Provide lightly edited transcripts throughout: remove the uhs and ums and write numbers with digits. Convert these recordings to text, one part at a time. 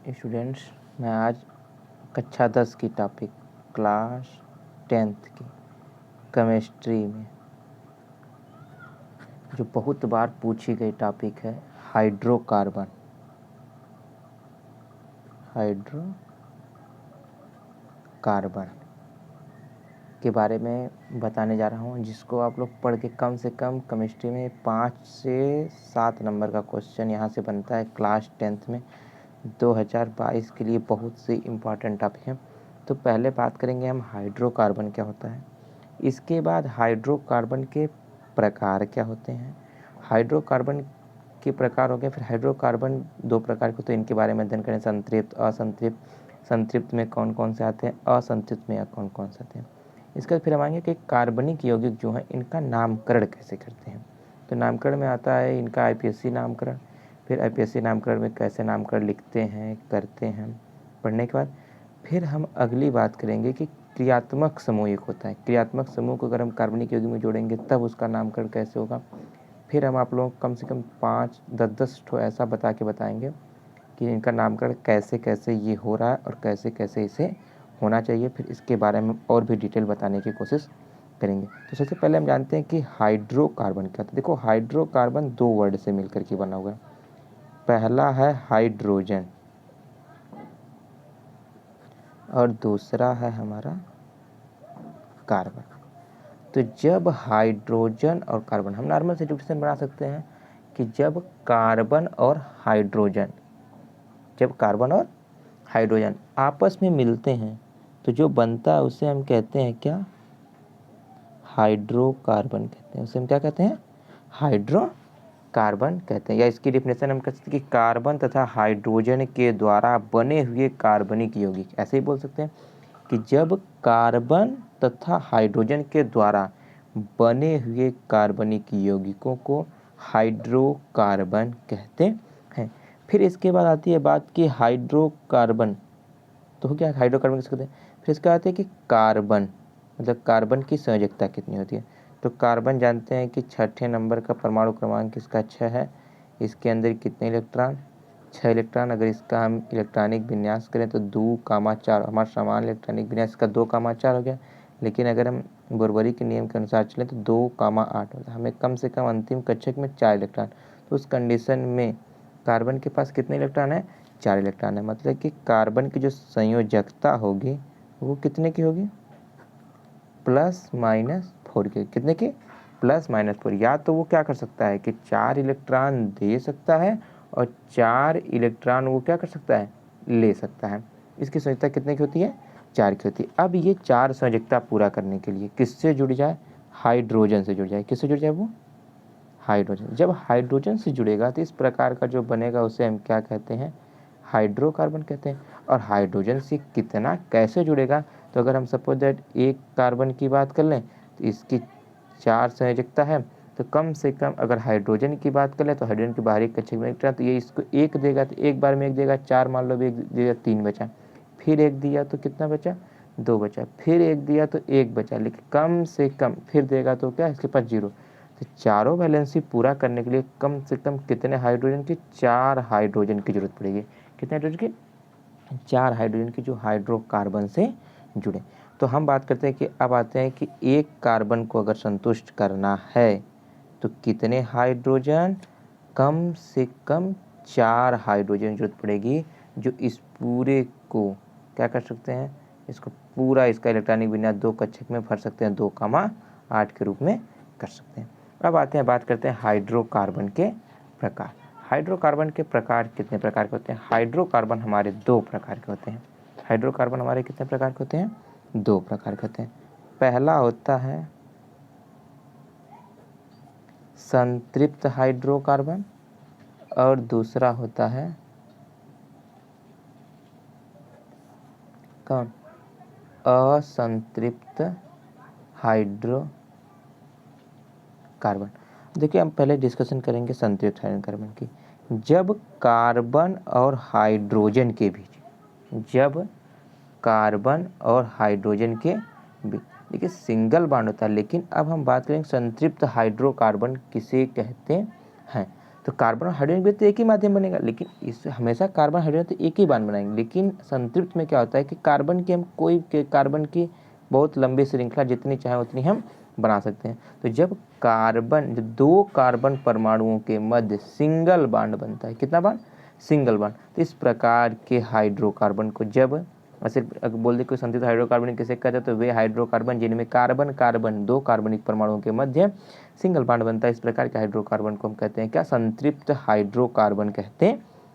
Students, मैं आज कक्षा 10 की टॉपिक क्लास 10th की केमिस्ट्री में जो बहुत बार पूछी गई टॉपिक है हाइड्रोकार्बन के बारे में बताने जा रहा हूँ, जिसको आप लोग पढ़ के कम से कम केमिस्ट्री में 5 से 7 नंबर का क्वेश्चन यहाँ से बनता है। क्लास 10th में 2022 के लिए बहुत से इम्पॉर्टेंट टॉपिक हैं। तो पहले बात करेंगे हम हाइड्रोकार्बन क्या होता है, इसके बाद हाइड्रोकार्बन के प्रकार क्या होते हैं, हाइड्रोकार्बन के प्रकार हो गए, फिर हाइड्रोकार्बन 2 प्रकार के होते हैं, इनके बारे में अध्ययन करें, संतृप्त असंतृप्त, संतृप्त में कौन कौन से आते हैं, असंतृप्त में कौन कौन से आते हैं। इसके बाद फिर हम आएंगे कि कार्बनिक यौगिक जो हैं इनका नामकरण कैसे करते हैं। तो नामकरण में आता है इनका आईपीएससी नामकरण, फिर आईपीएससी नामकरण में कैसे नामकरण लिखते हैं करते हैं। पढ़ने के बाद फिर हम अगली बात करेंगे कि क्रियात्मक समूह एक होता है, क्रियात्मक समूह को अगर हम कार्बनिक यौगिक में जोड़ेंगे तब उसका नामकरण कैसे होगा। फिर हम आप लोगों को कम से कम 5-10 ठो ऐसा बताएंगे कि इनका नामकरण कैसे कैसे ये हो रहा है और कैसे कैसे इसे होना चाहिए। फिर इसके बारे में और भी डिटेल बताने की कोशिश करेंगे। तो सबसे पहले हम जानते हैं कि हाइड्रोकार्बन क्या होता है। देखो, हाइड्रोकार्बन 2 वर्ड से मिलकर के बना हुआ है। पहला है हाइड्रोजन और दूसरा है हमारा कार्बन। तो जब हाइड्रोजन और कार्बन, हम नॉर्मल सिचुएशन बना सकते हैं कि जब कार्बन और हाइड्रोजन आपस में मिलते हैं तो जो बनता है उसे हम कहते हैं क्या, हाइड्रोकार्बन कहते हैं। उसे हम क्या कहते हैं, हाइड्रोकार्बन कहते हैं। या इसकी डिफिनेशन हम कह सकते हैं कि कार्बन तथा हाइड्रोजन के द्वारा बने हुए कार्बनिक यौगिक, ऐसे ही बोल सकते हैं कि जब कार्बन तथा हाइड्रोजन के द्वारा बने हुए कार्बनिक यौगिकों को हाइड्रोकार्बन कहते हैं। फिर इसके बाद आती है बात कि हाइड्रोकार्बन तो हो गया, हाइड्रोकार्बन किसको कहते हैं। फिर इसके आते हैं कि कार्बन, मतलब कार्बन की संयोजकता कितनी होती है। तो कार्बन जानते हैं कि 6ठे नंबर का परमाणु क्रमांक इसका 6 है। इसके अंदर कितने इलेक्ट्रॉन, 6 इलेक्ट्रॉन। अगर इसका हम इलेक्ट्रॉनिक विन्यास करें तो 2,4, हमारा सामान्य इलेक्ट्रॉनिक विन्यास का 2,4 हो गया। लेकिन अगर हम बोरबरी के नियम के अनुसार चलें तो 2,8 होता है। हमें कम से कम अंतिम कक्षक में 4 इलेक्ट्रॉन, तो उस कंडीशन में कार्बन के पास कितने इलेक्ट्रॉन है, 4 इलेक्ट्रॉन है। मतलब कि कार्बन की जो संयोजकता होगी वो कितने की होगी, +-4 की। कितने की, +-4। या तो वो क्या कर सकता है कि 4 इलेक्ट्रॉन दे सकता है और 4 इलेक्ट्रॉन वो क्या कर सकता है, ले सकता है। इसकी संयोजकता कितने की होती है, 4 की होती है। अब ये 4 संयोजकता पूरा करने के लिए किससे जुड़ जाए, हाइड्रोजन से जुड़ जाए। किससे जुड़ जाए, वो हाइड्रोजन। जब हाइड्रोजन से जुड़ेगा तो इस प्रकार का जो बनेगा उसे हम क्या कहते हैं, हाइड्रोकार्बन कहते हैं। और हाइड्रोजन से कितना कैसे जुड़ेगा, तो अगर हम सपोज दैट एक कार्बन की बात कर लें तो इसकी 4 संयोजकता है, तो कम से कम अगर हाइड्रोजन की बात कर लें तो हाइड्रोजन के बाहरी कक्षक में इलेक्ट्रॉन, तो ये इसको 1 देगा तो एक बार में 1 देगा, 4 मान लो, 1 देगा 3 बचा। फिर 1 दिया तो कितना बचा, 2 बचा। फिर 1 दिया तो 1 बचा। लेकिन कम से कम फिर देगा तो क्या, इसके पास 0। तो चारों वैलेंसी पूरा करने के लिए कम से कम कितने हाइड्रोजन की, 4 हाइड्रोजन की जरूरत पड़ेगी। कितने हाइड्रोजन की, 4 हाइड्रोजन की, जो हाइड्रोकार्बन से जुड़े। तो हम बात करते हैं कि अब आते हैं कि एक कार्बन को अगर संतुष्ट करना है तो कितने हाइड्रोजन, कम से कम 4 हाइड्रोजन की जरूरत पड़ेगी, जो इस पूरे को क्या कर सकते हैं, इसको पूरा इसका इलेक्ट्रॉनिक विन्यास 2 कक्षक में भर सकते हैं, 2,8 के रूप में कर सकते हैं। अब आते हैं, बात करते हैं हाइड्रोकार्बन के प्रकार। हाइड्रोकार्बन के प्रकार कितने प्रकार के होते हैं, हाइड्रोकार्बन हमारे 2 प्रकार के होते हैं। हाइड्रोकार्बन हमारे कितने प्रकार के होते हैं, 2 प्रकार के होते हैं। पहला होता है संतृप्त हाइड्रोकार्बन और दूसरा होता है कौन, असंतृप्त हाइड्रोकार्बन। देखिए, हम पहले डिस्कशन करेंगे संतृप्त हाइड्रोकार्बन की। जब कार्बन और हाइड्रोजन के बीच, देखिए सिंगल बॉन्ड होता है। लेकिन अब हम बात करेंगे संतृप्त हाइड्रोकार्बन किसे कहते हैं। तो कार्बन और हाइड्रोजन के बीच तो एक ही माध्यम बनेगा, लेकिन इस हमेशा कार्बन हाइड्रोजन तो एक ही बांड बनाएंगे। लेकिन संतृप्त में क्या होता है कि कार्बन की हम कोई के कार्बन की बहुत लंबी श्रृंखला जितनी चाहे उतनी हम बना सकते हैं। तो जब दो कार्बन परमाणुओं के मध्य सिंगल बांड बनता है, कितना बांड? Single bond. तो इस प्रकार के हाइड्रोकार्बन को जब ऐसे अगर बोल दे कोई संतृप्त हाइड्रोकार्बन किसे कहते हैं, तो वे हाइड्रोकार्बन जिनमें कार्बन कार्बन दो कार्बनिक परमाणुओं के मध्य सिंगल बांड बनता है, इस प्रकार के हाइड्रोकार्बन को हम कहते हैं क्या? संतृप्त हाइड्रोकार्बन कहते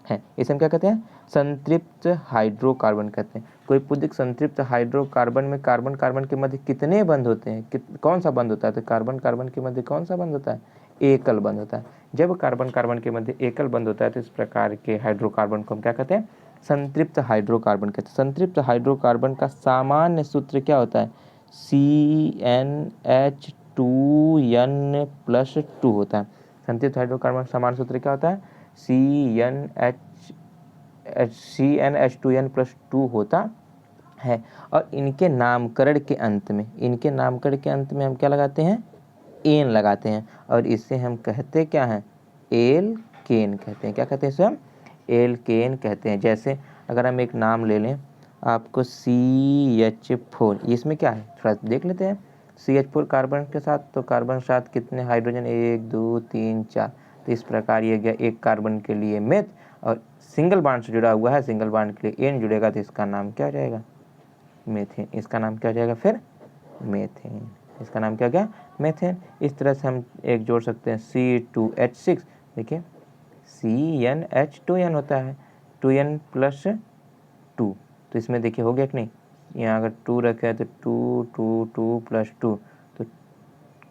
हैं। इसे हम क्या कहते हैं? संतृप्त हाइड्रोकार्बन कहते हैं। कोई पूछे संतृप्त हाइड्रोकार्बन में कार्बन कार्बन के मध्य कितने बंध होते हैं, कौन सा बंध होता है? तो कार्बन कार्बन के मध्य कौन सा बंध होता है? एकल बंध होता है। जब कार्बन कार्बन के मध्य एकल बंध होता है तो इस प्रकार के हाइड्रोकार्बन को हम क्या कहते हैं? संतृप्त हाइड्रोकार्बन कहते हैं। संतृप्त हाइड्रोकार्बन का सामान्य सूत्र क्या होता है? CnH2n+2 होता है। संतृप्त हाइड्रोकार्बन का सामान्य सूत्र क्या होता है? CnH2n+2 होता है। और इनके नामकरण के अंत में हम क्या लगाते हैं? एन लगाते हैं, और इससे हम कहते क्या हैं? एल्केन कहते हैं। क्या कहते हैं इसे हम? एल्केन कहते हैं। जैसे अगर हम एक नाम ले लें आपको CH4, इसमें क्या है थोड़ा देख लेते हैं। CH4 कार्बन के साथ, तो कार्बन के साथ कितने हाइड्रोजन? 1 2 3 4। तो इस प्रकार ये गया एक कार्बन के लिए मेथ, और सिंगल बांड से जुड़ा हुआ है, सिंगल बांड के लिए एन जुड़ेगा तो इसका नाम क्या हो जाएगा? मेथेन। इसका नाम क्या हो जाएगा फिर? मेथेन। इसका नाम क्या गया? मेथेन। इस तरह से हम एक जोड़ सकते हैं C2H6। देखिए CnH2n होता है, 2n+2। तो इसमें देखिए हो गया कि नहीं? यहाँ अगर 2 रखे हैं तो 2 2 2+2, तो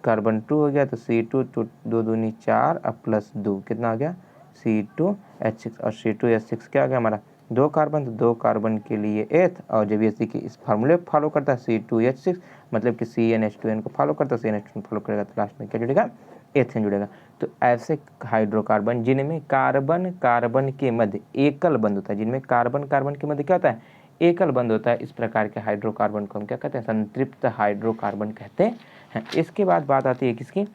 कार्बन 2 हो गया, तो C2 2 दूनी 4 और +2 कितना हो गया? C2H6। और C2H6 क्या हो गया हमारा? 2 कार्बन, तो 2 कार्बन के लिए एथ, और जब ये इस फार्मूले फॉलो करता है C2H6, मतलब कि CnH2n को फॉलो करता है, CnH2n फॉलो करेगा तो लास्ट में क्या जुड़ेगा? एथेन जुड़ेगा। तो ऐसे हाइड्रोकार्बन जिनमें कार्बन कार्बन के मध्य एकल बंध होता है, जिनमें कार्बन कार्बन के मध्य क्या होता है? एकल बंध होता है, इस प्रकार के हाइड्रोकार्बन को हम क्या कहते हैं? संतृप्त हाइड्रोकार्बन कहते हैं। इसके बाद बात आती है किसकी?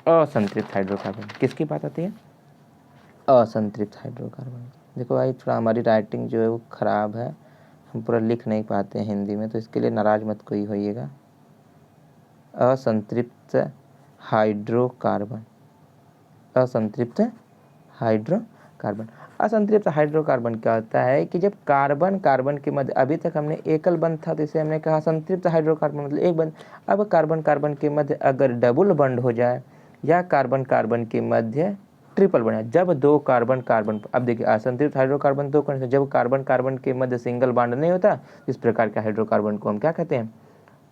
असंतृप्त हाइड्रोकार्बन। किसकी बात आती है? असंतृप्त हाइड्रोकार्बन। देखो भाई थोड़ा हमारी राइटिंग जो है वो ख़राब है, हम पूरा लिख नहीं पाते हैं हिंदी में, तो इसके लिए नाराज मत कोई होइएगा। असंतृप्त हाइड्रोकार्बन, असंतृप्त हाइड्रोकार्बन। असंतृप्त हाइड्रोकार्बन क्या होता है कि जब कार्बन कार्बन के मध्य, अभी तक हमने एकल बंध था तो इसे हमने कहा संतृप्त हाइड्रोकार्बन मतलब एक बंध। अब कार्बन कार्बन के मध्य अगर डबल बंड हो जाए, या कार्बन कार्बन के मध्य ट्रिपल बना, जब दो कार्बन कार्बन, अब देखिए असंतृप्त हाइड्रोकार्बन दो कौन से? जब कार्बन कार्बन के मध्य सिंगल बॉन्ड नहीं होता, इस प्रकार के हाइड्रोकार्बन को हम क्या कहते हैं?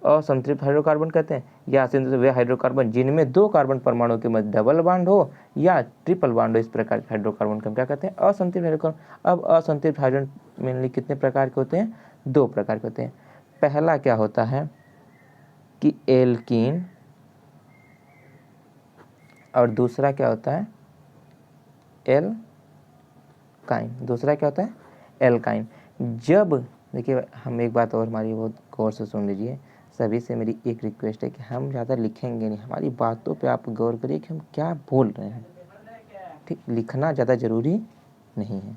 असंतृप्त हाइड्रोकार्बन कहते हैं। या असंतृप्त वे हाइड्रोकार्बन जिनमें दो कार्बन परमाणु के मध्य डबल बॉन्ड हो या ट्रिपल बॉन्ड हो, इस प्रकार के हाइड्रोकार्बन को हम क्या कहते हैं? असंतृप्त हाइड्रोकार्बन। अब असंतृप्त हाइड्रोजन मेनली कितने प्रकार के होते हैं? 2 प्रकार के होते हैं। पहला क्या होता है कि एल्कीन, और दूसरा क्या होता है? एल्काइन। दूसरा क्या होता है? एल्काइन। जब देखिए हम एक बात और हमारी बहुत गौर से सुन लीजिए, सभी से मेरी एक रिक्वेस्ट है कि हम ज़्यादा लिखेंगे नहीं, हमारी बातों पे आप गौर करिए कि हम क्या बोल रहे हैं, ठीक? लिखना ज़्यादा ज़रूरी नहीं है,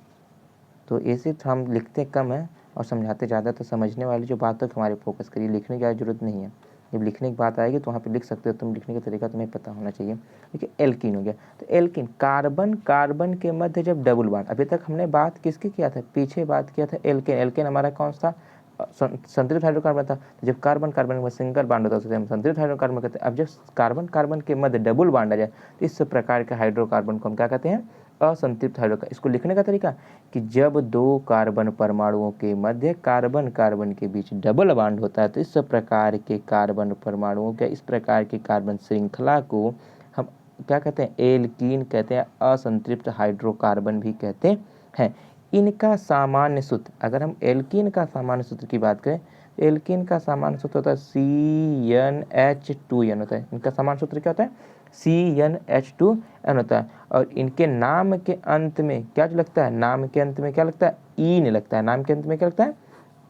तो ऐसे हम लिखते कम हैं और समझाते ज़्यादा, तो समझने वाली जो बातों पर हमारे फोकस करिए, लिखने की ज़्यादा ज़रूरत नहीं है। जब लिखने की बात आएगी तो वहाँ पे लिख सकते हो तुम, लिखने का तरीका तुम्हें पता होना चाहिए। देखिए एल्कीन हो गया, तो एल्कीन कार्बन कार्बन के मध्य जब डबल बॉन्ड, अभी तक हमने बात किसकी किया था? पीछे बात किया था एल्केन। एल्केन हमारा कौन सा? संतृप्त हाइड्रोकार्बन था। जब कार्बन कार्बन में सिंगल बॉन्ड होता है उसे हम संतृप्त हाइड्रोकार्बन कहते हैं। अब जब कार्बन कार्बन के मध्य डबल बॉन्ड आ जाए तो इस प्रकार के हाइड्रोकार्बन को हम क्या कहते हैं? असंतृप्त हाइड्रोकार्बन। इसको लिखने का तरीका कि जब दो कार्बन परमाणुओं के मध्य कार्बन कार्बन के बीच डबल बॉन्ड होता है तो इस प्रकार के कार्बन परमाणुओं के, इस प्रकार की कार्बन श्रृंखला को हम क्या कहते हैं? एल्कीन कहते हैं, असंतृप्त हाइड्रोकार्बन भी कहते हैं। इनका सामान्य सूत्र, अगर हम एल्कीन का सामान्य सूत्र की बात करें, एल्कीन का सामान्य सूत्र होता है CnH2n होता है। इनका सामान्य सूत्र क्या होता है? CnH2n होता है। और इनके नाम के अंत में क्या लगता है? नाम के अंत में क्या लगता है? ईन लगता है। नाम के अंत में क्या लगता है?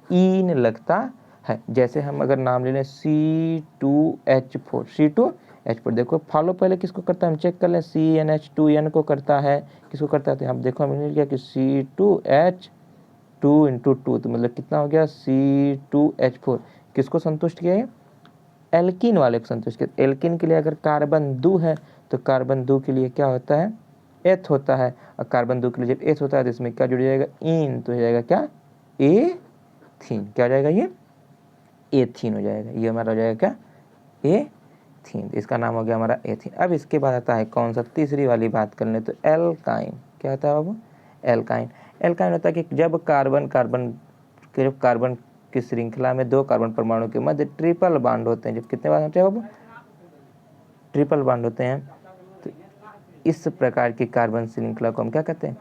ईन लगता है। जैसे हम अगर नाम ले लें C2H4, H पर देखो फॉलो पहले किसको करता है, हम चेक कर लें, CnH2n को करता है, किसको करता है, तो हम देखो हमें मिल गया कि C2H2 × 2, तो मतलब कितना हो गया C2H4, किसको संतुष्ट किया है, एल्किन वाले को संतुष्ट किया। एल्किन के लिए अगर कार्बन 2 है तो कार्बन 2 के लिए क्या होता है, एथ होता है, और कार्बन 2 के लिए जब एथ होता है तो इसमें क्या जुड़ जाएगा, इन, तो हो जाएगा क्या, एथीन, क्या हो जाएगा ये, एथीन हो जाएगा, ये हमारा हो जाएगा क्या, एथीन, इसका नाम हो गया हमारा एथीन। अब इसके बाद आता है कौन सा, तीसरी वाली बात कर ले तो एल्काइन, क्या होता है बाबू, एल्काइन। एल्काइन होता है कि जब कार्बन की श्रृंखला में 2 कार्बन परमाणु के मध्य ट्रिपल बॉन्ड होते हैं, जब कितने बार होते हैं बाबू, ट्रिपल बॉन्ड होते हैं, तो इस प्रकार की कार्बन श्रृंखला को हम क्या कहते हैं,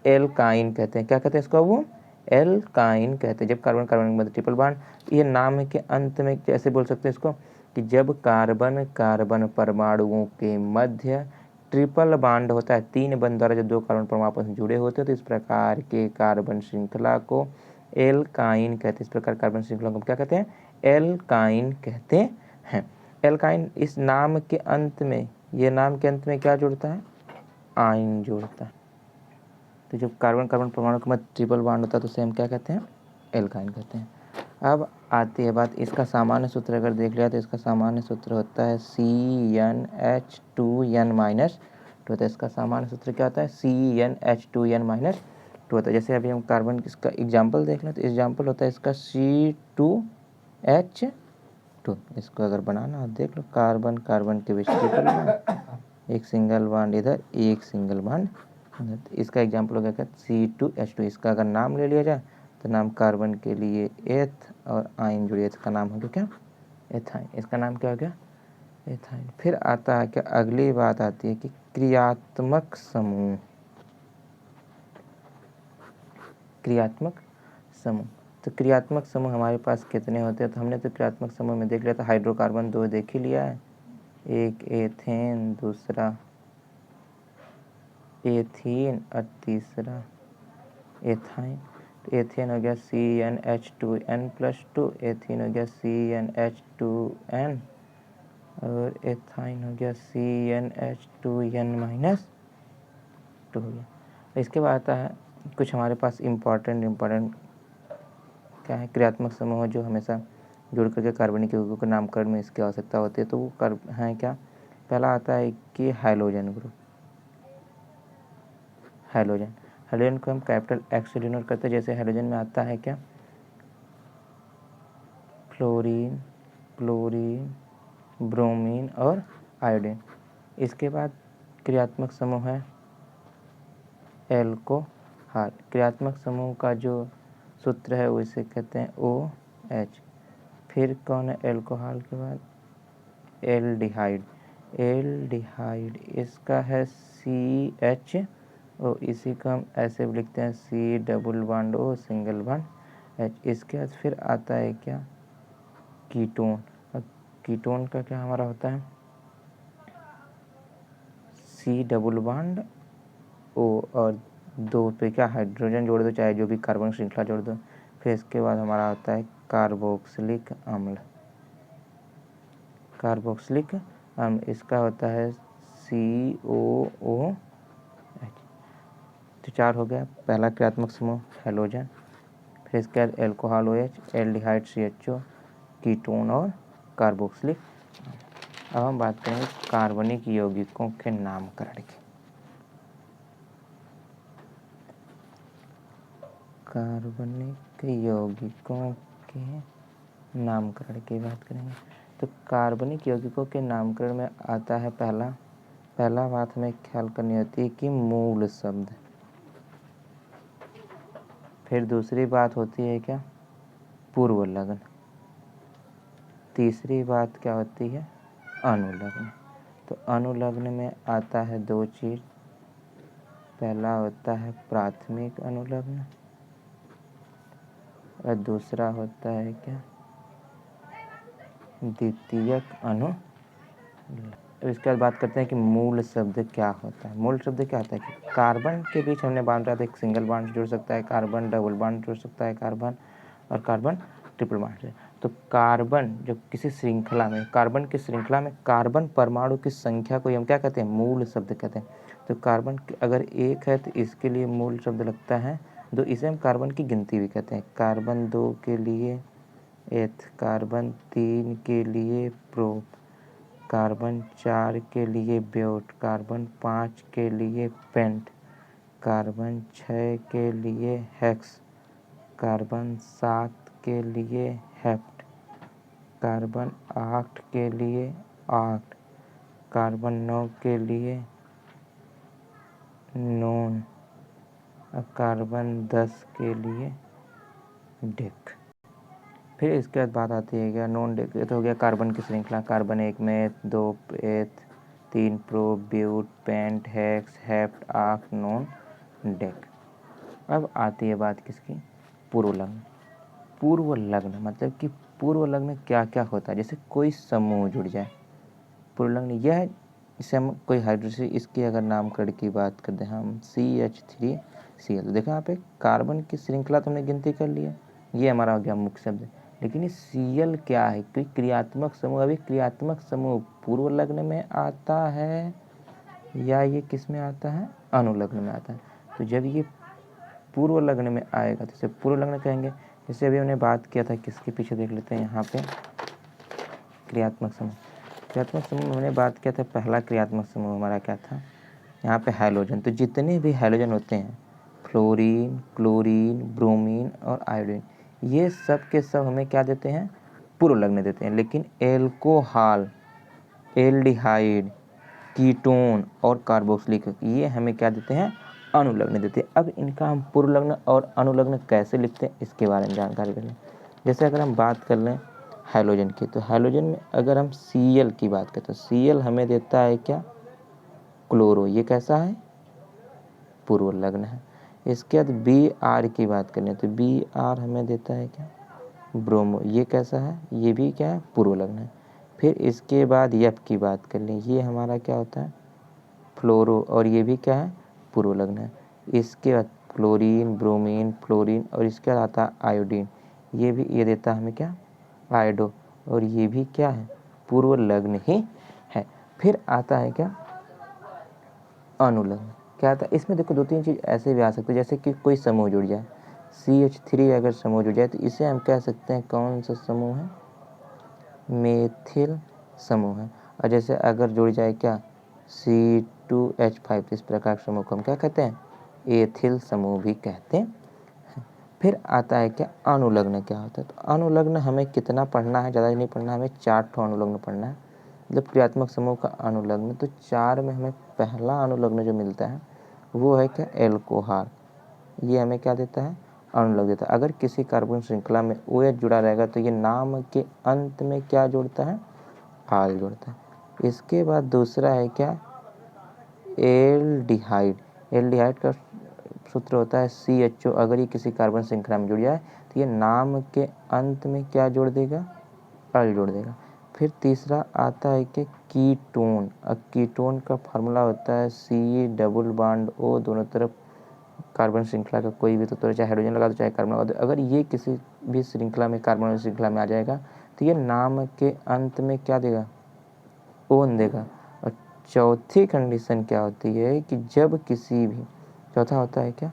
एल्काइन कहते हैं। क्या कहते हैं इसको वो, एल्काइन कहते हैं, जब कार्बन कार्बन के मध्य ट्रिपल बॉन्ड, ये नाम के अंत में कैसे बोल सकते हैं इसको, कि जब कार्बन कार्बन परमाणुओं के मध्य ट्रिपल बॉन्ड होता है, 3 बंध द्वारा जब 2 कार्बन परमाणु आपस में जुड़े होते हैं, तो इस प्रकार के कार्बन श्रृंखला को एल्काइन कहते हैं। इस प्रकार कार्बन श्रृंखला को क्या कहते हैं, एल्काइन कहते हैं। एल्काइन इस नाम के अंत में, ये नाम के अंत में क्या जुड़ता है, आइन जुड़ता है। तो जब कार्बन कार्बन परमाणु के मध्य ट्रिपल बॉन्ड होता है तो उसे हम क्या कहते हैं, एल्काइन कहते हैं। अब आती है बात, इसका सामान्य सूत्र अगर देख लिया तो इसका सामान्य सूत्र होता है CnH2n-2 होता है। इसका सामान्य सूत्र क्या होता है, CnH2n-2 होता है। जैसे अभी हम कार्बन इसका एग्जाम्पल देख लें तो एग्जाम्पल होता है इसका C2H2। इसको अगर बनाना देख लो, कार्बन कार्बन के बीच ट्रिपल बॉन्ड, एक सिंगल बॉन्ड इधर, एक सिंगल बॉन्ड, इसका एग्जाम्पल हो गया क्या, C2H2। इसका अगर नाम ले लिया जाए तो नाम कार्बन के लिए एथ और आइन जुड़िए, इसका नाम हो गया क्या, एथाइन। इसका नाम क्या हो गया, एथाइन। फिर आता है क्या, अगली बात आती है कि क्रियात्मक समूह। क्रियात्मक समूह, तो क्रियात्मक समूह हमारे पास कितने होते हैं, तो हमने तो क्रियात्मक समूह में देख लिया था, हाइड्रोकार्बन 2 देख ही लिया है, एक एथेन, दूसरा एथीन और तीसरा एथाइन। तो एथेन हो गया CnH2n+2, एथीन हो गया CnH2n, और एथाइन हो गया CnH2n-2 हो गया। इसके बाद आता है कुछ हमारे पास इम्पॉर्टेंट क्या है, क्रियात्मक समूह जो हमेशा जुड़ करके कार्बनिक यौगिकों के नामकरण में इसकी आवश्यकता होती है, तो वो हैं क्या, पहला आता है कि हाइड्रोजन ग्रुप। हाइड्रोजन को हम कैपिटल X से डिनोट करते हैं। जैसे हाइड्रोजन में आता है क्या, फ्लोरीन, क्लोरीन, ब्रोमीन और आयोडीन। इसके बाद क्रियात्मक समूह है एल्कोहल। क्रियात्मक समूह का जो सूत्र है वो इसे कहते हैं OH। फिर कौन है एल्कोहल के बाद, एल्डिहाइड। इसका है CH, और इसी को हम ऐसे भी लिखते हैं C⋯O H। इसके बाद फिर आता है क्या, कीटोन। कीटोन का क्या हमारा होता है, C⋯O, और 2 पे क्या हाइड्रोजन जोड़ दो, चाहे जो भी कार्बन श्रृंखला जोड़ दो। फिर इसके बाद हमारा होता है कार्बोक्सिलिक अम्ल। इसका होता है COOH। तो 4 हो गया, पहला क्रियात्मक समूह हैलोजन, फिर इसके बाद alcohol OH, aldehyde CHO, ketone और कार्बोक्सिलिक। अब हम बात करेंगे कार्बनिक यौगिकों के नामकरण की। कार्बनिक यौगिकों के नामकरण की बात करेंगे तो कार्बनिक यौगिकों के नामकरण में आता है पहला बात हमें ख्याल करनी होती है कि मूल शब्द। फिर दूसरी बात होती है क्या, पूर्व लग्न। तीसरी बात क्या होती है, अनुलग्न। तो अनुलग्न में आता है 2 चीज, पहला होता है प्राथमिक अनुलग्न और दूसरा होता है क्या, द्वितीयक अनुलग्न। इसके बाद बात करते हैं कि मूल शब्द क्या होता है। मूल शब्द क्या होता है कि कार्बन के बीच हमने बांध रहा था, एक सिंगल बॉन्ड जुड़ सकता है कार्बन, डबल बॉन्ड जुड़ सकता है कार्बन, और कार्बन ट्रिपल बॉन्ड से। तो कार्बन जो किसी श्रृंखला में, कार्बन की श्रृंखला में कार्बन परमाणु की संख्या को हम क्या कहते हैं, मूल शब्द कहते हैं। तो कार्बन अगर एक है तो इसके लिए मूल शब्द लगता है 2, इसे हम कार्बन की गिनती भी कहते हैं। कार्बन 2 के लिए एथ, कार्बन 3 के लिए प्रोप, कार्बन 4 के लिए ब्यूट, कार्बन 5 के लिए पेंट, कार्बन 6 के लिए हेक्स, कार्बन 7 के लिए हेप्ट, कार्बन 8 के लिए आक्ट, कार्बन 9 के लिए नोन, और कार्बन 10 के लिए डेक। फिर इसके बाद बात आती है क्या, नॉन डेक। तो हो गया कार्बन की श्रृंखला, कार्बन 1 में एथ, 2 eth, 3 pro, but, pent, hex, hept, oct, non dec. अब आती है बात किसकी, पूर्व लग्न। पूर्व लग्न मतलब कि पूर्व लग्न क्या क्या होता है, जैसे कोई समूह जुड़ जाए। पूर्व लग्न यह है, इसे हम कोई हाइड्रोजन, इसकी अगर नामकरण की बात कर दें हम CH3Cl, तो देखो यहाँ पे कार्बन की श्रृंखला तो हमने गिनती कर लिया, ये हमारा हो गया मुख्य शब्द। लेकिन ये Cl क्या है, कोई क्रियात्मक समूह। अभी क्रियात्मक समूह पूर्व लग्न में आता है या ये किस में आता है, अनुलग्न में आता है। तो जब ये पूर्व लग्न में आएगा तो इसे पूर्व लग्न कहेंगे। जैसे अभी हमने बात किया था, किसके पीछे देख लेते हैं यहाँ पे, क्रियात्मक समूह। क्रियात्मक समूह हमने बात किया था, पहला क्रियात्मक समूह हमारा क्या था, यहाँ पे हैलोजन। तो जितने भी हैलोजन होते हैं, फ्लोरीन, क्लोरीन, ब्रोमीन और आयोडीन, ये सब के सब हमें क्या देते हैं, पूर्व लग्न देते हैं। लेकिन एल्कोहल, एल्डिहाइड, कीटोन और कार्बोक्सिलिक, ये हमें क्या देते हैं, अनुलग्न देते हैं। अब इनका हम पूर्व लग्न और अनुलग्न कैसे लिखते हैं, इसके बारे में जानकारी कर लें। जैसे अगर हम बात कर लें हैलोजन की, तो हैलोजन में अगर हम Cl की बात करें तो Cl हमें देता है क्या, क्लोरो, ये कैसा है, पूर्व लग्न है। इसके बाद Br की बात करें तो Br हमें देता है क्या, ब्रोमो, ये कैसा है, ये भी क्या है, पूर्व लग्न है। फिर इसके बाद F की बात कर लें, ये हमारा क्या होता है, फ्लोरो, और ये भी क्या है, पूर्व लग्न है। इसके बाद क्लोरीन, ब्रोमीन, फ्लोरीन, और इसके बाद आता है आयोडीन, ये भी ये देता है हमें क्या, आयोडो, और ये भी क्या है, पूर्व लग्न ही है। फिर आता है क्या, अनुलग्न। क्या आता है इसमें, देखो 2-3 चीज़ ऐसे भी आ सकती है, जैसे कि कोई समूह जुड़ जाए, CH3 अगर समूह जुड़ जाए तो इसे हम कह सकते हैं कौन सा समूह है, मेथिल समूह है। और जैसे अगर जुड़ जाए क्या, C2H5, इस प्रकार के समूह को हम क्या कहते हैं, एथिल समूह भी कहते हैं। फिर आता है क्या, अनुलग्न क्या होता है। तो अनुलग्न हमें कितना पढ़ना है, ज़्यादा नहीं पढ़ना, हमें 4 ठो अनुलग्न पढ़ना है। मतलब क्रियात्मक समूह का अनुलग्न, तो 4 में हमें पहला अनुलग्न जो मिलता है वो है क्या, एल्कोहल, ये हमें क्या देता है, अनुलग्न देता है। अगर किसी कार्बन श्रृंखला में OH जुड़ा रहेगा तो ये नाम के अंत में क्या जोड़ता है, हाल जोड़ता है। इसके बाद दूसरा है क्या, एल्डिहाइड। एल्डिहाइड का सूत्र होता है CHO। अगर ये किसी कार्बन श्रृंखला में जुड़ जाए तो ये नाम के अंत में क्या जोड़ देगा, अल जोड़ देगा। फिर तीसरा आता है कि कीटोन। अब कीटोन का फार्मूला होता है C≡O, दोनों तरफ कार्बन श्रृंखला का कोई भी तो चाहे हाइड्रोजन लगा दो चाहे कार्बन लगा दो। अगर ये किसी भी श्रृंखला में, कार्बन श्रृंखला में आ जाएगा तो ये नाम के अंत में क्या देगा, ओन देगा। और चौथी कंडीशन क्या होती है कि जब किसी भी, चौथा होता है क्या,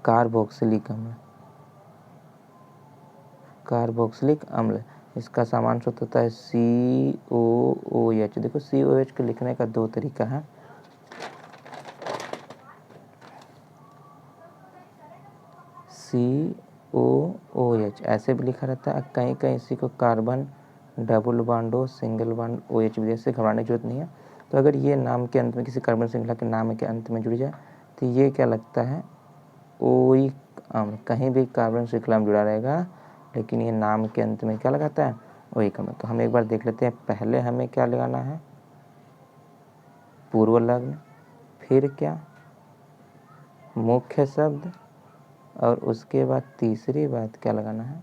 कार्बोक्सिलिक अम्ल। कार्बोक्सिलिक अम्ल, इसका सामान्य सूत्र होता है COOH। देखो COH के लिखने का 2 तरीका है, COOH ऐसे भी लिखा रहता है, कहीं कहीं इसी को carbon double bond O, single bond OH भी, जैसे घबराने की जरूरत नहीं है। तो अगर ये नाम के अंत में, किसी कार्बन श्रृंखला के नाम के अंत में जुड़ जाए तो ये क्या लगता है, ओइक अम्ल। कहीं भी कार्बन श्रृंखला में जुड़ा रहेगा लेकिन ये नाम के अंत में क्या लगाता है, ओइक अम्ल। तो हम एक बार देख लेते हैं, पहले हमें क्या लगाना है, पूर्व लग्न, फिर क्या, मुख्य शब्द, और उसके बाद तीसरी बात क्या लगाना है,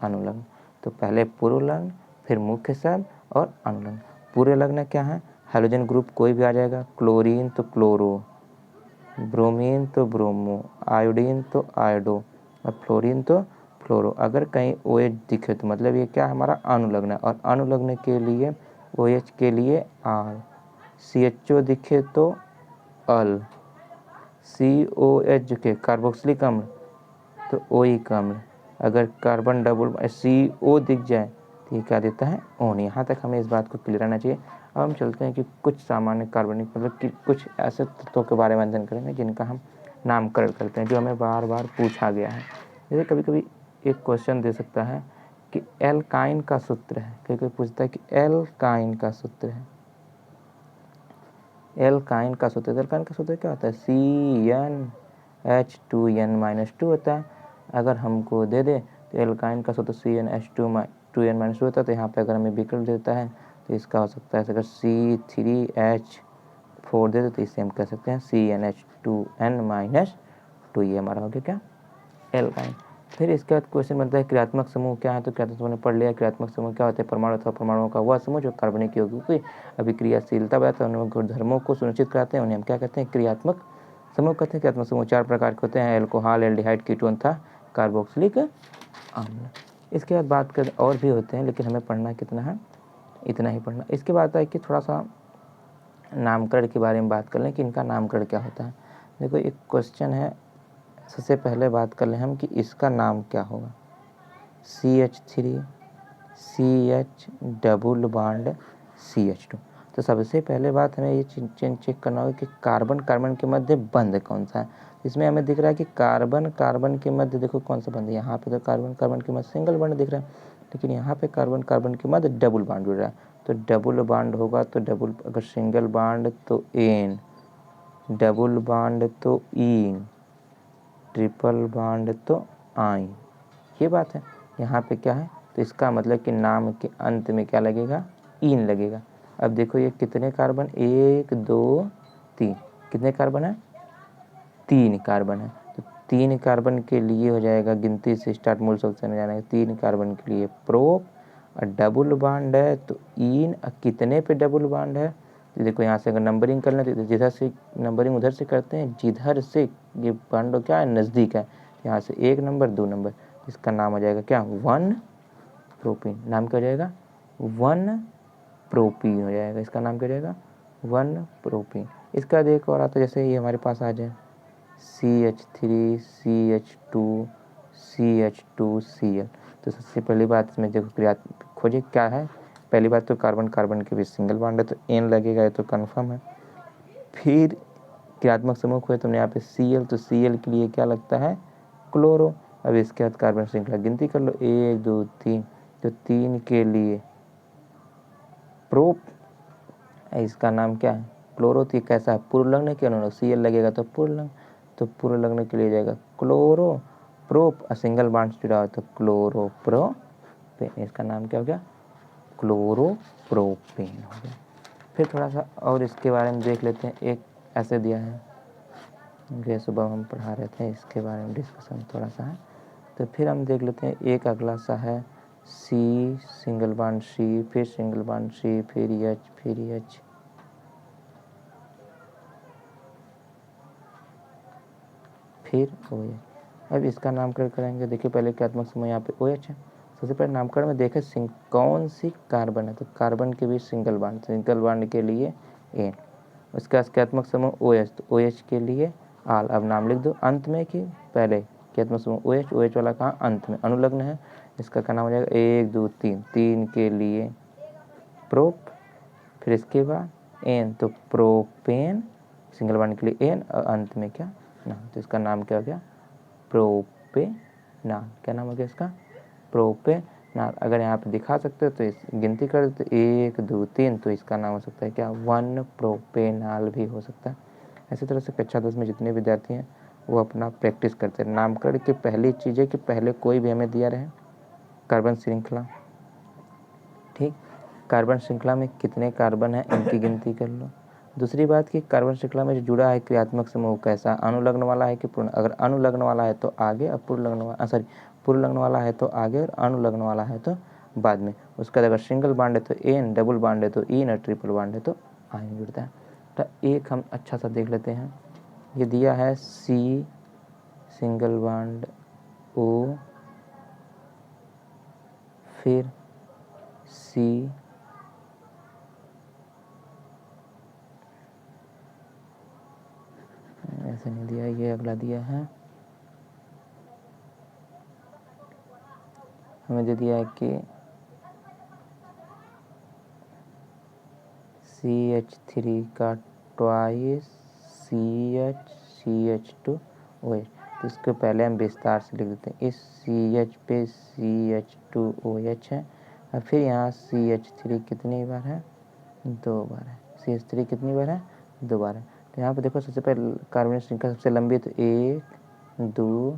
अनुलग्न। तो पहले पूर्व लग्न, फिर मुख्य शब्द और अनुलग्न। पूर्व लग्न क्या है, हाइड्रोजन ग्रुप कोई भी आ जाएगा, क्लोरीन तो क्लोरो, ब्रोमीन तो ब्रोमो, आयोडीन तो आयोडो, और फ्लोरीन तो फ्लोरो। अगर कहीं OH दिखे तो मतलब ये क्या हमारा अनुलग्न है, और अनुलग्न के लिए OH के लिए R, CHO दिखे तो अल, COH दिखे कार्बोक्सिलिक अम्ल तो ओइक अम्ल। अगर कार्बन डबल CO दिख जाए तो ये क्या देता है, ओन। यहाँ तक हमें इस बात को क्लियर रहना चाहिए। अब हम चलते हैं कि कुछ सामान्य कार्बनिक मतलब कि कुछ ऐसे तत्वों के बारे में अध्ययन करेंगे जिनका हम नामकरण करते हैं, जो हमें बार बार पूछा गया है। जैसे कभी कभी एक क्वेश्चन दे सकता है कि एल्काइन का सूत्र है, कभी कोई पूछता है कि एल्काइन का सूत्र है, एल्काइन का सूत्र, एल्काइन का सूत्र क्या होता है, CnH2n-2 होता है। अगर हमको दे दे तो एल्काइन का सूत्र CnH2n-2 होता है, तो यहाँ पे अगर हमें विकल्प देता है तो इसका हो सकता है, अगर C3H4 दे दे तो इससे हम कह सकते हैं CnH2n-2, ये हमारा हो गया क्या, एल्काइन। फिर इसके बाद क्वेश्चन बनता है क्रियात्मक समूह क्या है, तो क्रियात्मक समूह ने पढ़ लिया। क्रियात्मक समूह क्या होते हैं, परमाणु अथवा परमाणुओं का वह समूह जो कार्बनिक यौगिकों की अभिक्रियाशीलता बताते हैं, उनमें गुणधर्मों को सुनिश्चित कराते हैं, उन्हें हम क्या कहते हैं, क्रियात्मक समूह कहते हैं। क्रियात्मक समूह 4 प्रकार के होते हैं, एल्कोहल, एल्डिहाइड, कीटोन था कार्बोक्सिलिक अम्ल। इसके बाद बात कर और भी होते हैं, लेकिन हमें पढ़ना कितना है, इतना ही पढ़ना। इसके बाद है कि थोड़ा सा नामकरण के बारे में बात कर लें कि इनका नामकरण क्या होता है। देखो एक क्वेश्चन है, सबसे पहले बात कर लें हम कि इसका नाम क्या होगा, CH3 CH double bond CH2। तो सबसे पहले बात हमें ये चेक करना होगा कि कार्बन कार्बन के मध्य बंध कौन सा है। इसमें हमें दिख रहा है कि कार्बन कार्बन के मध्य देखो कौन सा बंध है, यहाँ पे तो कार्बन कार्बन के मध्य सिंगल बॉन्ड दिख रहा है, लेकिन यहाँ पे कार्बन कार्बन के मध्य डबल बॉन्ड जुड़ रहा है। तो डबल बॉन्ड होगा तो डबल, अगर सिंगल बॉन्ड तो एन, डबल बॉन्ड तो ईन, ट्रिपल बॉन्ड तो आई, ये बात है। यहाँ पे क्या है, तो इसका मतलब कि नाम के अंत में क्या लगेगा, ईन लगेगा। अब देखो ये कितने कार्बन, 1 2 3, कितने कार्बन है, 3 कार्बन है। तो 3 कार्बन के लिए हो जाएगा, गिनती से स्टार्ट मूल शब्द से जाना है, 3 कार्बन के लिए प्रोप, और डबल बॉन्ड है तो ईन, कितने पे डबल बॉन्ड है, तो देखो यहाँ से अगर नंबरिंग कर लें तो जिधर से नंबरिंग उधर से करते हैं, जिधर से ये बॉन्ड क्या है, नज़दीक है, यहाँ से 1 नंबर 2 नंबर, इसका नाम हो जाएगा क्या, 1 प्रोपीन। नाम क्या हो जाएगा, 1 प्रोपीन हो जाएगा, इसका नाम क्या हो जाएगा, 1 प्रोपीन। इसका एक और आता है, जैसे ये हमारे पास आ जाए CH3 CH2 CH2Cl। तो सबसे पहली बात इसमें देखो क्रिया खोजे क्या है, पहली बात तो कार्बन कार्बन के बीच सिंगल बॉन्ड है तो एन लगेगा, ये तो कन्फर्म है। फिर क्रियात्मक समूह खोजे तुमने यहाँ पे Cl, तो Cl के लिए क्या लगता है, क्लोरो। अब इसके बाद कार्बन श्रृंखला गिनती कर लो, 1 2 3, तो 3 के लिए प्रोप, इसका नाम क्या है, क्लोरो। तो ये कैसा है, पूर्वलग्न के अनुलग्न, Cl लगेगा तो पूर्वलग्न, तो पूर्वलग्न के लिए जाएगा क्लोरो प्रोप, और सिंगल बॉन्ड जुड़ा हो तो क्लोरोप्रोपेन, इसका नाम क्या हो गया, क्लोरोप्रोपेन हो गया। फिर थोड़ा सा और इसके बारे में देख लेते हैं, एक ऐसे दिया है, जो सुबह हम पढ़ा रहे थे, इसके बारे में डिस्कशन थोड़ा सा है, तो फिर हम देख लेते हैं। एक अगला सा है C सिंगल बॉन्ड C, फिर सिंगल बॉन्ड C, फिर H, फिर H, फिर OH। अब इसका नामकरण करेंगे, देखिए पहले क्रियात्मक समूह यहाँ पे OH है। सबसे पहले नामकरण में देखें कौन सी कार्बन है, तो कार्बन के बीच सिंगल बॉन्ड के लिए N। उसका क्रियात्मक समूह OH, तो OH के लिए आल। अब नाम लिख दो अंत में कि पहले, क्रियात्मक समूह OH वाला कहाँ, अंत में, अनुलग्न है, इसका क्या नाम हो जाएगा, 1 2 3, 3 के लिए प्रोप, फिर इसके बाद N, तो प्रोपेन, सिंगल बॉन्ड के लिए N, और अंत में क्या, नाम, तो इसका नाम क्या हो गया, प्रोपेनाल। क्या नाम हो गया इसका, प्रोपेनाल। अगर यहाँ पे दिखा सकते हो तो इस गिनती कर देते, 1 2 3, तो इसका नाम हो सकता है क्या, 1 प्रोपेनाल भी हो सकता है। इसी तरह से कक्षा 10 में जितने विद्यार्थी हैं वो अपना प्रैक्टिस करते हैं। नामकरण की पहली चीज़ है कि पहले कोई भी हमें दिया रहे कार्बन श्रृंखला, ठीक, कार्बन श्रृंखला में कितने कार्बन है इनकी गिनती कर लो। दूसरी बात कि कार्बन श्रृंखला में जो जुड़ा है क्रियात्मक समूह कैसा, अनुलग्न वाला है कि पूर्ण, अगर अनुलग्न वाला है तो आगे, और पूर्वलग्न वाला है तो आगे, और अनुलग्न वाला है तो बाद में। उसका अगर सिंगल बॉन्ड है तो एन, डबल बॉन्ड है तो ईन, और ट्रिपल बॉन्ड है तो आयन जुड़ता है। तो एक हम अच्छा सा देख लेते हैं, ये दिया है C सिंगल बॉन्ड O फिर सी ऐसे नहीं दिया, ये अगला दिया है, हमें दे दिया है कि CH3 का ट्वाइस CH2OH, तो इसको पहले हम विस्तार से लिख देते हैं। इस CH पे CH2OH है, और फिर यहाँ CH3 कितनी बार है, 2 बार है। CH3 कितनी बार है, 2 बार है। तो यहाँ पे देखो सबसे पहले कार्बनिक श्रृंखला सबसे लंबी है, तो 1 2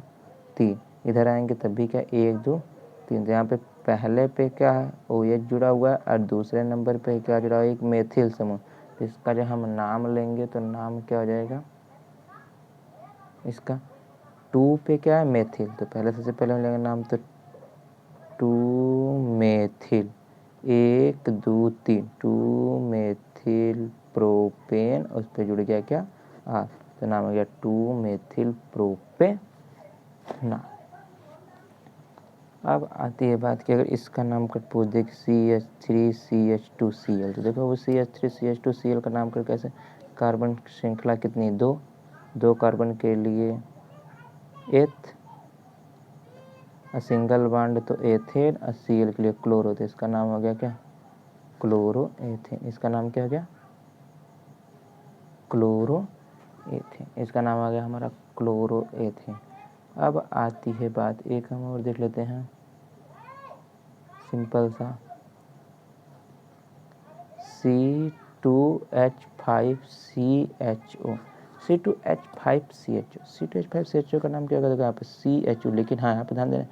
3, इधर आएंगे तब भी क्या 1 2 3, तो यहाँ पे पहले पे क्या है OH जुड़ा हुआ है, और दूसरे नंबर पे क्या जुड़ा हुआ है, एक मेथिल समूह। तो इसका जब हम नाम लेंगे तो नाम क्या हो जाएगा इसका, 2 पे क्या है मेथिल, तो पहले सबसे पहले हम लेंगे नाम, तो 2 मेथिल 1 2 3, 2 मेथिल प्रोपेन, उस पर जुड़ गया क्या R, तो नाम हो गया 2 मेथिल प्रोपेनॉल। अब आती है बात कि अगर इसका नाम कर पूछ दे कि CH3CH2Cl, तो देखो वो CH3CH2Cl का नाम कर कैसे, कार्बन श्रृंखला कितनी, 2 कार्बन के लिए एथ, सिंगल बॉन्ड तो एथेन, और Cl के लिए क्लोरो, तो इसका नाम हो गया क्या क्लोरो एथेन। इसका नाम क्या हो गया क्लोरो एथेन, इसका नाम आ गया हमारा क्लोरो एथेन। अब आती है बात, एक हम और देख लेते हैं सिंपल सा, C2H5CHO, C2H5CHO का नाम क्या होगा, देखो यहाँ पे CHO, लेकिन हाँ यहाँ पे ध्यान देना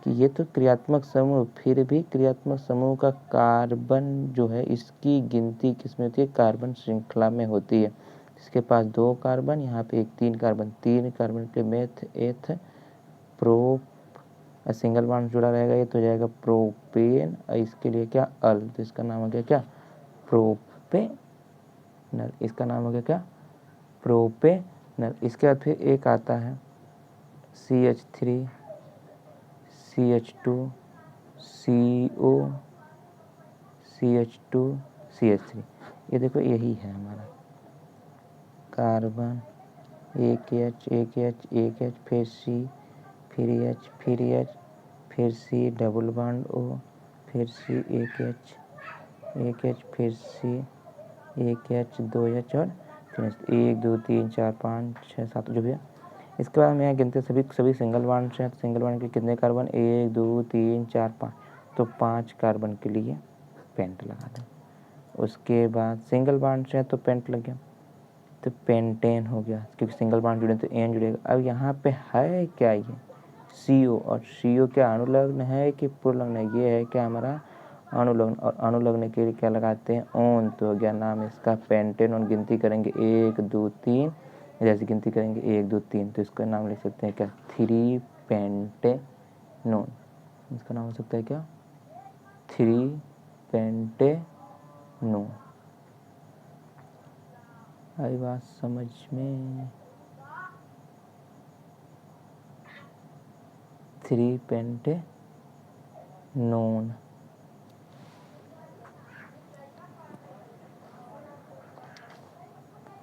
कि ये तो क्रियात्मक समूह, फिर भी क्रियात्मक समूह का कार्बन जो है इसकी गिनती किसमें होती है, कार्बन श्रृंखला में होती है। इसके पास 2 कार्बन, यहाँ पे एक 3 कार्बन, 3 कार्बन के meth eth prop, single bond जुड़ा रहेगा, ये तो हो जाएगा प्रोपेन, और इसके लिए क्या अल, तो इसका नाम हो गया क्या प्रोपेनल, इसका नाम हो गया क्या प्रोपेनल। इसके बाद फिर एक आता है CH3 CH2 CO CH2 CH3, ये देखो यही है हमारा कार्बन, एक H फिर C फिर H फिर C डबल बॉन्ड O, फिर C एक H फिर C एक H 2 H, और फिर 1 2 3 4 5 6 7 जो भी है। इसके बाद हम यहाँ गिनते सभी सिंगल बॉन्ड से, सिंगल बॉन्ड के कितने कार्बन, 1 2 3 4 5, तो 5 कार्बन के लिए पेंट लगा दें। उसके बाद सिंगल बॉन्ड से तो पेंट लग गया, तो पेंटेन हो गया, क्योंकि सिंगल बॉन्ड जुड़े तो एन जुड़ेगा। अब यहाँ पे है क्या, ये CO, और CO क्या अनुलग्न है कि पूर्वलग्न है, ये है क्या हमारा अनुलग्न, और अनुलग्न के लिए क्या लगाते हैं ओन, तो हो गया नाम इसका पेंटेन। और गिनती करेंगे 1 2 3, जैसे गिनती करेंगे 1 2 3, तो इसका नाम लिख सकते हैं क्या 3 पेंटेनोन, इसका नाम हो सकता है क्या 3 पेंटेनोन। आई बात समझ में, 3 पेंटेनोन।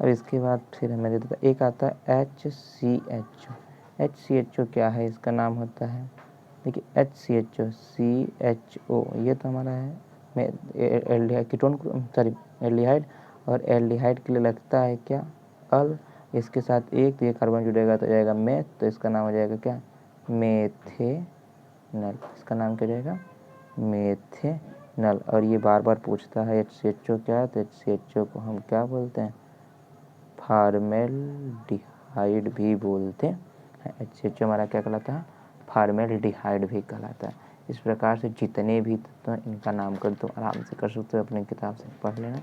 और इसके बाद फिर हमें दे देता एक आता है HCHO। HCHO क्या है, इसका नाम होता है, देखिए HCHO CHO, ये तो हमारा है एल्डिहाइड कीटोन, सॉरी एल्डिहाइड, और एल्डिहाइड के लिए लगता है क्या अल, इसके साथ एक तो ये कार्बन जुड़ेगा तो जाएगा मेथ, तो इसका नाम हो जाएगा क्या मेथेनल, इसका नाम क्या जाएगा मेथेनल। और ये बार बार पूछता है HCHO क्या है, तो HCHO को हम क्या बोलते हैं फार्मेल्डिहाइड भी बोलते हैं। HCHO हमारा क्या कहलाता है फार्मेल्डिहाइड भी कहलाता है। इस प्रकार से जितने भी तत्व हैं इनका नामकरण तो आराम से कर सकते हो, अपनी किताब से पढ़ लेना।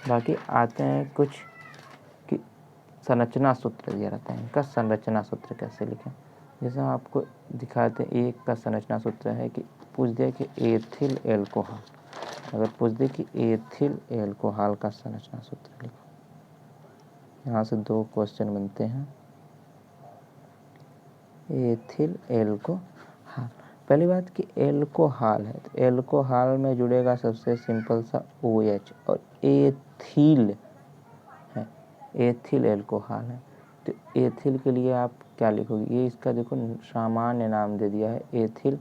बाकी आते हैं कुछ कि संरचना सूत्र दिया रहता है, इनका संरचना सूत्र कैसे लिखें। जैसे हम आपको दिखाते हैं, एक का संरचना सूत्र है कि पूछ दिया कि एथिल एल्कोहल, अगर पूछ दे कि एथिल एल्कोहल का संरचना सूत्र लिखो, यहाँ से 2 क्वेश्चन बनते हैं। एथिल एल्कोहल, पहली बात कि एल्कोहल है, तो एल्कोहल में जुड़ेगा सबसे सिंपल सा OH, और एथिल है, एथिल एल्कोहल है। तो एथिल के लिए आप क्या लिखोगे, ये इसका देखो सामान्य नाम दे दिया है एथिल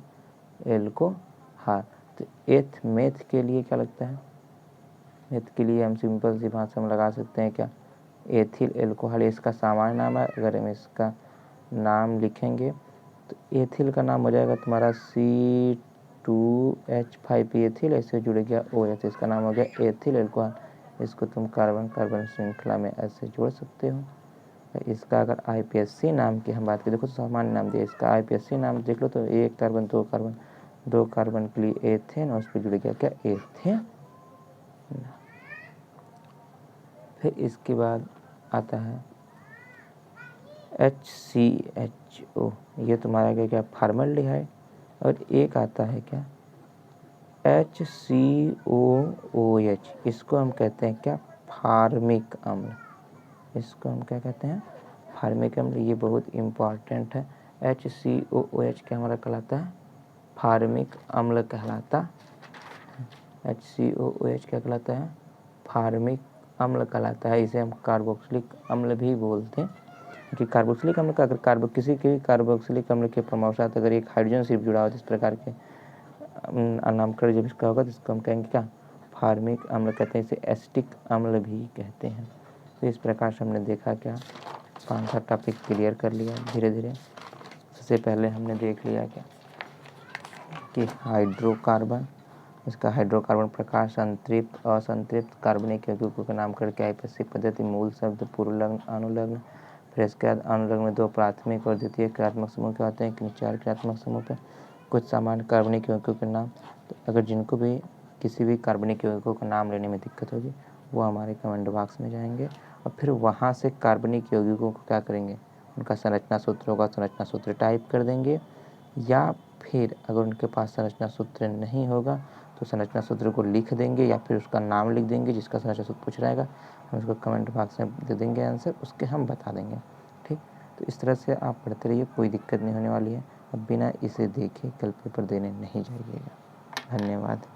एल्कोहल। तो एथ मेथ के लिए क्या लगता है, मेथ के लिए हम सिंपल सी भाषा में लगा सकते हैं क्या, एथिल एल्कोहल, इसका सामान्य नाम है। अगर हम इसका नाम लिखेंगे तो एथिल का नाम हो जाएगा तुम्हारा C2H5 एथिल, ऐसे जुड़ गया OH, इसका नाम हो गया एथिल एल्कोहल। इसको तुम कार्बन कार्बन श्रृंखला में ऐसे जोड़ सकते हो। इसका अगर IPSC नाम की हम बात करें, देखो सामान्य नाम दिया, इसका IPSC नाम देख लो तो एक कार्बन दो कार्बन के लिए एथेन, और उस पर जुड़ गया क्या, एथेन। फिर इसके बाद आता है HCHO, ये तुम्हारा क्या क्या फॉर्मल्डिहाइड। और एक आता है क्या HCOOH, इसको हम कहते हैं क्या, फार्मिक अम्ल। इसको हम क्या कहते हैं, फार्मिक अम्ल। ये बहुत इम्पॉर्टेंट है। HCOOH क्या हमारा कहलाता है, फार्मिक अम्ल कहलाता। HCOOH क्या कहलाता है, फार्मिक अम्ल कहलाता है। इसे हम कार्बोक्सिलिक अम्ल भी बोलते हैं, कि कार्बोक्सिलिक अम्ल का अगर किसी के कार्बोक्सिलिक अम्ल के परमाणु अगर एक हाइड्रोजन सिर्फ जुड़ा हो, इस प्रकार के नामकरण जब इसका होगा तो इसको हम कहेंगे क्या, फार्मिक अम्ल कहते हैं। इसे एसिटिक अम्ल भी कहते हैं। तो इस प्रकार से हमने देखा क्या, 5 टॉपिक क्लियर कर लिया धीरे धीरे। सबसे पहले हमने देख लिया क्या कि हाइड्रोकार्बन, इसका हाइड्रोकार्बन प्रकार संतृप्त असंतृप्त कार्बनिक यौगिकों का नामकरण क्या है, ऐसी पद्धति, मूल शब्द, पूर्वलग्न, अनुलग्न। फिर इसके बाद अनुलग्न में 2 प्राथमिक और द्वितीय क्रियात्मक समूह क्या होते हैं, कि 4 क्रियात्मक समूह पे कुछ सामान्य कार्बनिक यौगिकों के नाम। तो अगर जिनको भी किसी भी कार्बनिक यौगिकों का नाम लेने में दिक्कत होगी, वो हमारे कमेंट बॉक्स में जाएंगे, और फिर वहाँ से कार्बनिक यौगिकों को क्या करेंगे, उनका संरचना सूत्र होगा, संरचना सूत्र टाइप कर देंगे। या फिर अगर उनके पास संरचना सूत्र नहीं होगा तो संरचना सूत्र को लिख देंगे, या फिर उसका नाम लिख देंगे जिसका संरचना सूत्र पूछ रहेगा, हम उसको कमेंट बॉक्स में दे देंगे आंसर, उसके हम बता देंगे। ठीक, तो इस तरह से आप पढ़ते रहिए, कोई दिक्कत नहीं होने वाली है। अब बिना इसे देखे कल पेपर देने नहीं जाइएगा। धन्यवाद।